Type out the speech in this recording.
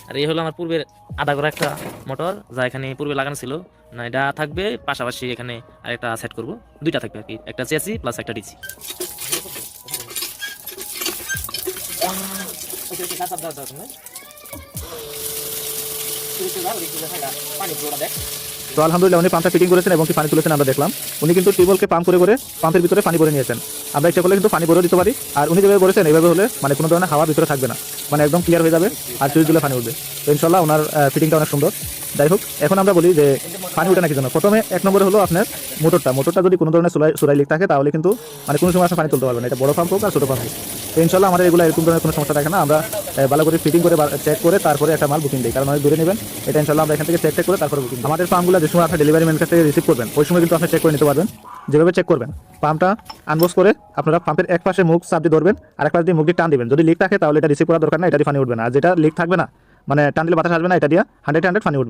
আর এই হলো আমার পূর্বের আধা করা একটা মোটর, যা এখানে পূর্বে লাগানো ছিল না, এটা থাকবে পাশাপাশি এখানে আরেকটা সেট করব, দুইটা থাকবে আর কি, একটা চেসি প্লাস একটা ডিসি। তো আলহামদুলিল্লাহ উনি পাম্পটা ফিটিং করেছেন এবং কি পানি তুলেছেন আমরা দেখলাম। উনি কিন্তু টিউবওয়েলকে পাম্প করে করে পাম্পের ভিতরে পানি ভরে নিয়েছেন। আমরা ইচ্ছা করলে কিন্তু পানি ভরে দিতে পারি। আর উনি যেভাবে বলেছেন এইভাবে হলে মানে কোনো ধরনের হাওয়া ভিতরে থাকবে না, মানে একদম ক্লিয়ার হয়ে যাবে আর সুইচ দিলে পানি উঠবে। তো ইনশাল্লাহ ওনার ফিটিংটা অনেক সুন্দর। যাই হোক, এখন আমরা বলি যে পানি উঠে না কি জন্য। প্রথমে এক নম্বরে হলো আপনার মোটরটা যদি কোনো ধরনের সুরাই লিক থাকে তাহলে কিন্তু মানে কোনো সময় আপনি পানি তুলতে পারবেন না, এটা বড় পাম্প হোক আর ছোটো পাম্প হোক। তো ইনশাল্লাহ আমাদের এগুলো এরকম ধরনের কোনো সমস্যা থাকে না। আমরা ভালো করে ফিটিং করে চেক করে তারপরে একটা মাল বুকিং দিই, কারণ অনেক দূরে নেবেন। এটা ইনশাল্লাহ আমরা এখান থেকে চেক করে তারপরে বুকিং। আমাদের পাম্পগুলো যে সময় আপনার ডেলিভারি ম্যান কাছ থেকে রিসিভ করবেন ওই সময় কিন্তু আপনি চেক করে নিতে পারবেন। যেভাবে চেক করবেন, পাম্পটা আনবক্স করে আপনারা পাম্পের এক পাশে মুখ চাপ দিয়ে ধরবেন আর এক পাশ দিয়ে মুখ দিয়ে টান দিবেন। যদি লিক থাকে তাহলে এটা রিসিভ করার দরকার না, এটা দিয়ে পানি উঠবে না। আর যেটা লিক থাকবে না, মানে টান দিলে বাতাস আসবে না, এটা দিয়ে 100 পানি উঠবে।